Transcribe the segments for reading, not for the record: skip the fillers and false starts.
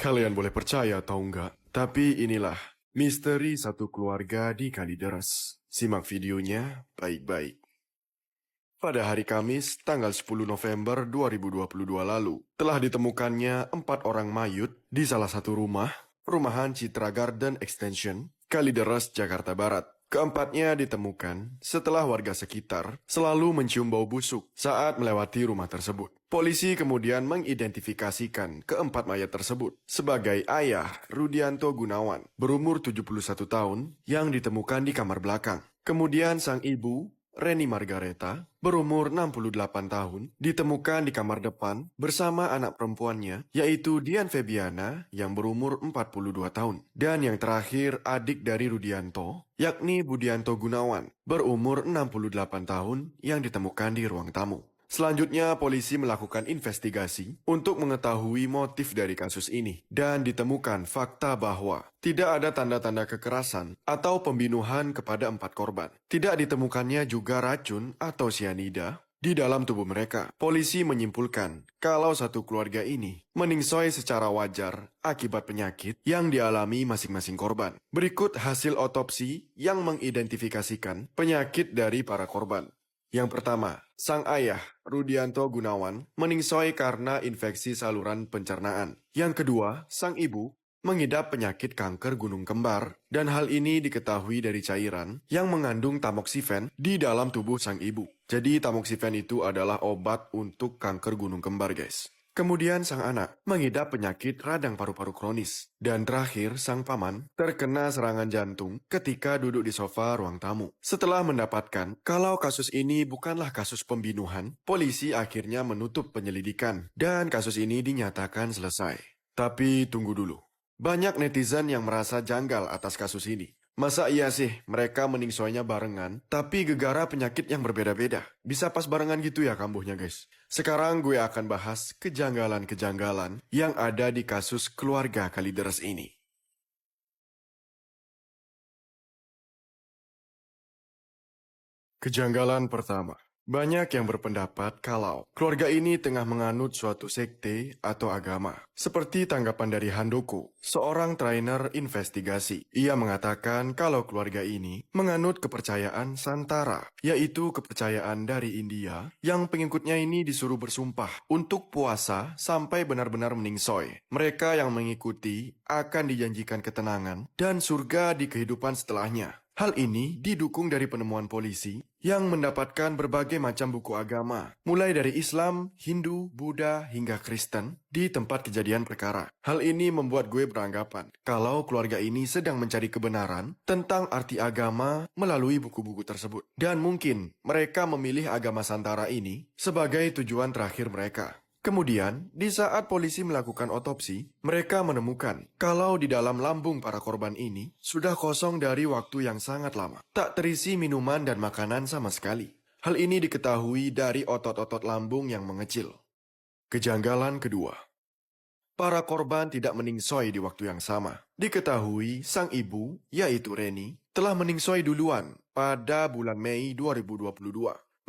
Kalian boleh percaya atau enggak, tapi inilah misteri satu keluarga di Kalideres. Simak videonya baik-baik. Pada hari Kamis, tanggal 10 November 2022 lalu, telah ditemukannya 4 orang mayat di salah satu rumah, perumahan Citra Garden Extension, Kalideres, Jakarta Barat. Keempatnya ditemukan setelah warga sekitar selalu mencium bau busuk saat melewati rumah tersebut. Polisi kemudian mengidentifikasikan keempat mayat tersebut sebagai ayah Rudianto Gunawan, berumur 71 tahun, yang ditemukan di kamar belakang. Kemudian sang ibu, Reni Margareta, berumur 68 tahun, ditemukan di kamar depan bersama anak perempuannya, yaitu Dian Febiana yang berumur 42 tahun. Dan yang terakhir, adik dari Rudianto, yakni Budianto Gunawan, berumur 68 tahun, yang ditemukan di ruang tamu. Selanjutnya, polisi melakukan investigasi untuk mengetahui motif dari kasus ini, dan ditemukan fakta bahwa tidak ada tanda-tanda kekerasan atau pembunuhan kepada 4 korban. Tidak ditemukannya juga racun atau sianida di dalam tubuh mereka. Polisi menyimpulkan kalau satu keluarga ini meningsoi secara wajar akibat penyakit yang dialami masing-masing korban. Berikut hasil otopsi yang mengidentifikasikan penyakit dari para korban. Yang pertama, sang ayah, Rudianto Gunawan, meningsoi karena infeksi saluran pencernaan. Yang kedua, sang ibu mengidap penyakit kanker gunung kembar, dan hal ini diketahui dari cairan yang mengandung tamoxifen di dalam tubuh sang ibu. Jadi tamoxifen itu adalah obat untuk kanker gunung kembar, guys. Kemudian sang anak mengidap penyakit radang paru-paru kronis. Dan terakhir, sang paman terkena serangan jantung ketika duduk di sofa ruang tamu. Setelah mendapatkan kalau kasus ini bukanlah kasus pembunuhan, polisi akhirnya menutup penyelidikan dan kasus ini dinyatakan selesai. Tapi tunggu dulu. Banyak netizen yang merasa janggal atas kasus ini. Masa iya sih mereka meningsoinya barengan, tapi gegara penyakit yang berbeda-beda? Bisa pas barengan gitu ya kambuhnya, guys. Sekarang gue akan bahas kejanggalan-kejanggalan yang ada di kasus keluarga Kalideres ini. Kejanggalan pertama. Banyak yang berpendapat kalau keluarga ini tengah menganut suatu sekte atau agama. Seperti tanggapan dari Handoko, seorang trainer investigasi. Ia mengatakan kalau keluarga ini menganut kepercayaan Santara, yaitu kepercayaan dari India yang pengikutnya ini disuruh bersumpah untuk puasa sampai benar-benar meningsoi. Mereka yang mengikuti akan dijanjikan ketenangan dan surga di kehidupan setelahnya. Hal ini didukung dari penemuan polisi yang mendapatkan berbagai macam buku agama, mulai dari Islam, Hindu, Buddha, hingga Kristen di tempat kejadian perkara. Hal ini membuat gue beranggapan kalau keluarga ini sedang mencari kebenaran tentang arti agama melalui buku-buku tersebut. Dan mungkin mereka memilih agama Santara ini sebagai tujuan terakhir mereka. Kemudian, di saat polisi melakukan otopsi, mereka menemukan kalau di dalam lambung para korban ini sudah kosong dari waktu yang sangat lama. Tak terisi minuman dan makanan sama sekali. Hal ini diketahui dari otot-otot lambung yang mengecil. Kejanggalan kedua. Para korban tidak meningsoi di waktu yang sama. Diketahui sang ibu, yaitu Reni, telah meningsoi duluan pada bulan Mei 2022,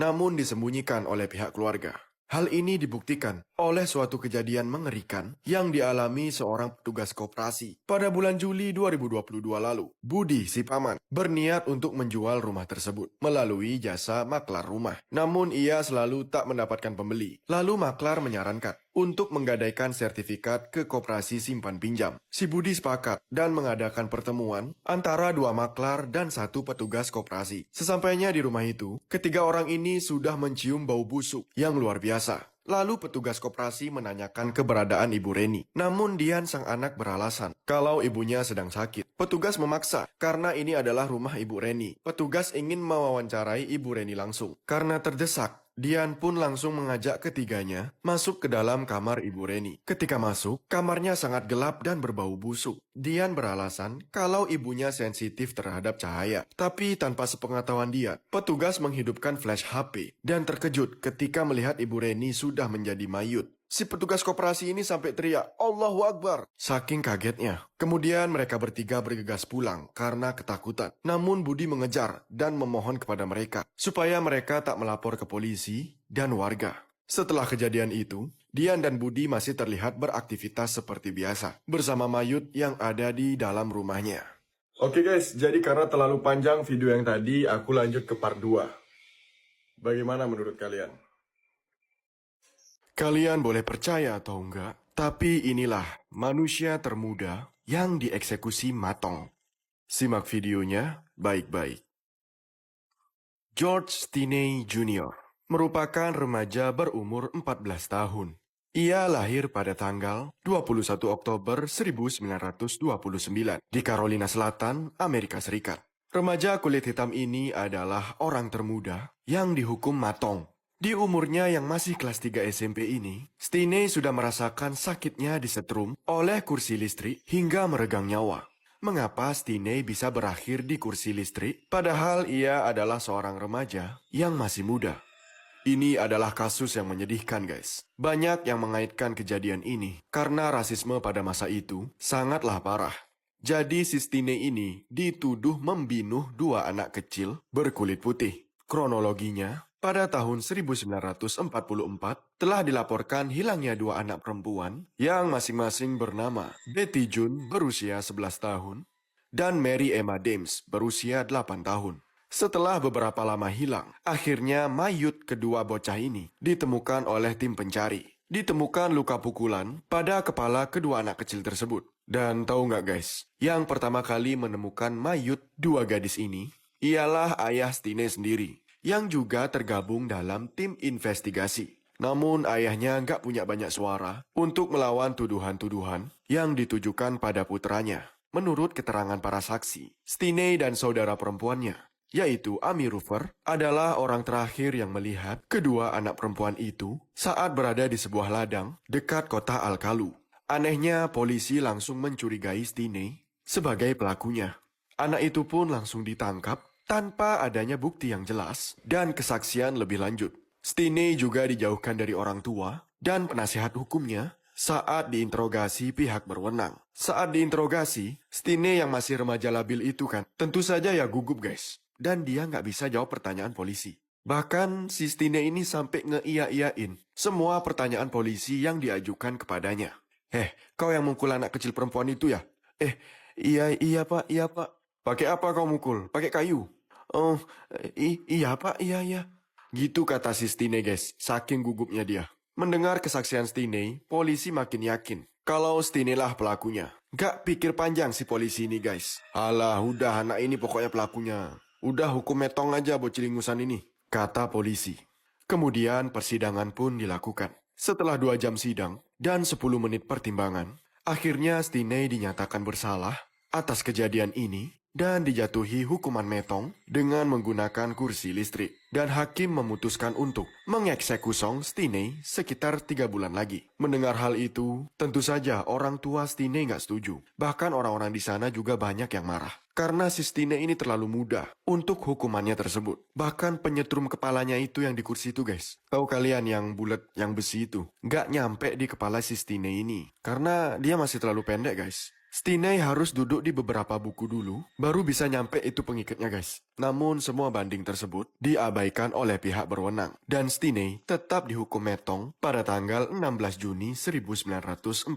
namun disembunyikan oleh pihak keluarga. Hal ini dibuktikan oleh suatu kejadian mengerikan yang dialami seorang petugas koperasi pada bulan Juli 2022 lalu. Budi, si paman, berniat untuk menjual rumah tersebut melalui jasa maklar rumah. Namun ia selalu tak mendapatkan pembeli. Lalu maklar menyarankan untuk menggadaikan sertifikat ke koperasi simpan pinjam. Si Budi sepakat dan mengadakan pertemuan antara 2 maklar dan 1 petugas koperasi. Sesampainya di rumah itu, ketiga orang ini sudah mencium bau busuk yang luar biasa. Lalu petugas koperasi menanyakan keberadaan Ibu Reni. Namun Dian sang anak beralasan kalau ibunya sedang sakit. Petugas memaksa karena ini adalah rumah Ibu Reni. Petugas ingin mewawancarai Ibu Reni langsung. Karena terdesak, Dian pun langsung mengajak ketiganya masuk ke dalam kamar Ibu Reni. Ketika masuk, kamarnya sangat gelap dan berbau busuk. Dian beralasan kalau ibunya sensitif terhadap cahaya. Tapi tanpa sepengetahuan Dian, petugas menghidupkan flash HP dan terkejut ketika melihat Ibu Reni sudah menjadi mayut. Si petugas koperasi ini sampai teriak, "Allahu Akbar!" Saking kagetnya. Kemudian mereka bertiga bergegas pulang karena ketakutan. Namun Budi mengejar dan memohon kepada mereka supaya mereka tak melapor ke polisi dan warga. Setelah kejadian itu, Dian dan Budi masih terlihat beraktivitas seperti biasa, bersama mayut yang ada di dalam rumahnya. Oke guys, jadi karena terlalu panjang video yang tadi, aku lanjut ke part 2. Bagaimana menurut kalian? Kalian boleh percaya atau enggak, tapi inilah manusia termuda yang dieksekusi matong. Simak videonya baik-baik. George Stinney Jr. merupakan remaja berumur 14 tahun. Ia lahir pada tanggal 21 Oktober 1929 di Carolina Selatan, Amerika Serikat. Remaja kulit hitam ini adalah orang termuda yang dihukum matong. Di umurnya yang masih kelas 3 SMP ini, Stinney sudah merasakan sakitnya disetrum oleh kursi listrik hingga meregang nyawa. Mengapa Stinney bisa berakhir di kursi listrik, padahal ia adalah seorang remaja yang masih muda? Ini adalah kasus yang menyedihkan, guys. Banyak yang mengaitkan kejadian ini karena rasisme pada masa itu sangatlah parah. Jadi si Stinney ini dituduh membunuh 2 anak kecil berkulit putih. Kronologinya, pada tahun 1944 telah dilaporkan hilangnya 2 anak perempuan yang masing-masing bernama Betty June berusia 11 tahun dan Mary Emma Dames berusia 8 tahun. Setelah beberapa lama hilang, akhirnya mayut kedua bocah ini ditemukan oleh tim pencari. Ditemukan luka pukulan pada kepala kedua anak kecil tersebut. Dan tahu nggak guys, yang pertama kali menemukan mayut 2 gadis ini ialah ayah Stinney sendiri, yang juga tergabung dalam tim investigasi. Namun ayahnya nggak punya banyak suara untuk melawan tuduhan-tuduhan yang ditujukan pada putranya. Menurut keterangan para saksi, Stinney dan saudara perempuannya, yaitu Amy Rufer, adalah orang terakhir yang melihat kedua anak perempuan itu saat berada di sebuah ladang dekat kota Al-Kalu. Anehnya, polisi langsung mencurigai Stinney sebagai pelakunya. Anak itu pun langsung ditangkap tanpa adanya bukti yang jelas dan kesaksian lebih lanjut. Stinney juga dijauhkan dari orang tua dan penasihat hukumnya saat diinterogasi pihak berwenang. Saat diinterogasi, Stinney yang masih remaja labil itu kan tentu saja ya gugup guys. Dan dia nggak bisa jawab pertanyaan polisi. Bahkan si Stinney ini sampai ngeia-iain semua pertanyaan polisi yang diajukan kepadanya. Kau yang mukul anak kecil perempuan itu ya? Iya pak, iya pak. Pakai apa kau mukul? Pakai kayu? Oh, iya pak, iya. Gitu kata si Stinney guys, saking gugupnya dia. Mendengar kesaksian Stinney, polisi makin yakin kalau Stinney lah pelakunya. Gak pikir panjang si polisi ini guys. Alah, udah anak ini pokoknya pelakunya. Udah hukum metong aja bocil ingusan ini, kata polisi. Kemudian persidangan pun dilakukan. Setelah 2 jam sidang dan 10 menit pertimbangan, akhirnya Stinney dinyatakan bersalah atas kejadian ini dan dijatuhi hukuman metong dengan menggunakan kursi listrik. Dan hakim memutuskan untuk mengeksekusi Stinney sekitar 3 bulan lagi. Mendengar hal itu, tentu saja orang tua Stinney nggak setuju. Bahkan orang-orang di sana juga banyak yang marah. Karena si Stinney ini terlalu muda untuk hukumannya tersebut. Bahkan penyetrum kepalanya itu yang di kursi itu guys. Tahu kalian yang bulat, yang besi itu? Nggak nyampe di kepala si Stinney ini. Karena dia masih terlalu pendek guys. Stinney harus duduk di beberapa buku dulu, baru bisa nyampe itu pengikatnya guys. Namun semua banding tersebut diabaikan oleh pihak berwenang. Dan Stinney tetap dihukum metong pada tanggal 16 Juni 1944.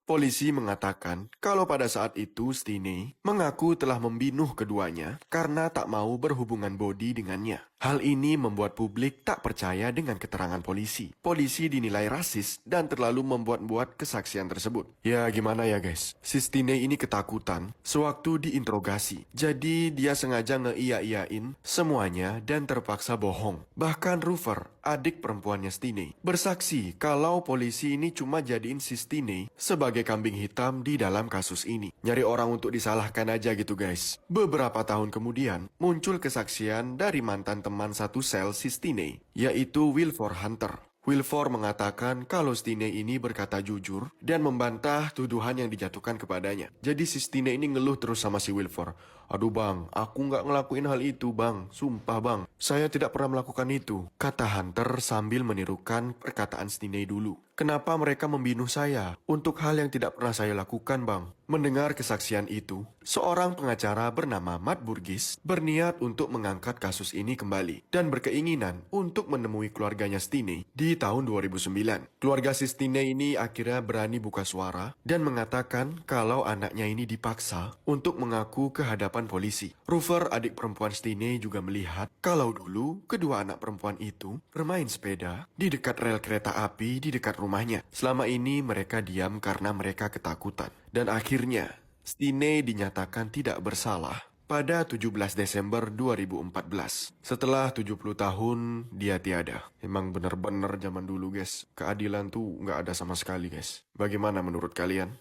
Polisi mengatakan kalau pada saat itu Stinney mengaku telah membunuh keduanya karena tak mau berhubungan bodi dengannya. Hal ini membuat publik tak percaya dengan keterangan polisi. Polisi dinilai rasis dan terlalu membuat-buat kesaksian tersebut. Ya gimana ya guys, si Stinney ini ketakutan sewaktu diinterogasi. Jadi dia sengaja ngeiya-iyain semuanya dan terpaksa bohong. Bahkan Rufer, adik perempuannya Stinney, bersaksi kalau polisi ini cuma jadiin si Stinney sebagai kambing hitam di dalam kasus ini. Nyari orang untuk disalahkan aja gitu guys. Beberapa tahun kemudian, muncul kesaksian dari mantan teman satu sel si Stinney, yaitu Wilford Hunter. Wilford mengatakan kalau Stinney ini berkata jujur dan membantah tuduhan yang dijatuhkan kepadanya. Jadi si Stinney ini ngeluh terus sama si Wilford. Aduh bang, aku nggak ngelakuin hal itu bang. Sumpah bang, saya tidak pernah melakukan itu, kata Hunter sambil menirukan perkataan Stinney dulu. Kenapa mereka membunuh saya untuk hal yang tidak pernah saya lakukan bang? Mendengar kesaksian itu, seorang pengacara bernama Matt Burgess berniat untuk mengangkat kasus ini kembali dan berkeinginan untuk menemui keluarganya Stine di tahun 2009. Keluarga si Stine ini akhirnya berani buka suara dan mengatakan kalau anaknya ini dipaksa untuk mengaku ke hadapan polisi. Rufer, adik perempuan Stine, juga melihat kalau dulu kedua anak perempuan itu bermain sepeda di dekat rel kereta api di dekat rumahnya. Selama ini mereka diam karena mereka ketakutan. Dan akhirnya, Stine dinyatakan tidak bersalah pada 17 Desember 2014. Setelah 70 tahun, dia tiada. Emang bener-bener zaman dulu, guys. Keadilan tuh nggak ada sama sekali, guys. Bagaimana menurut kalian?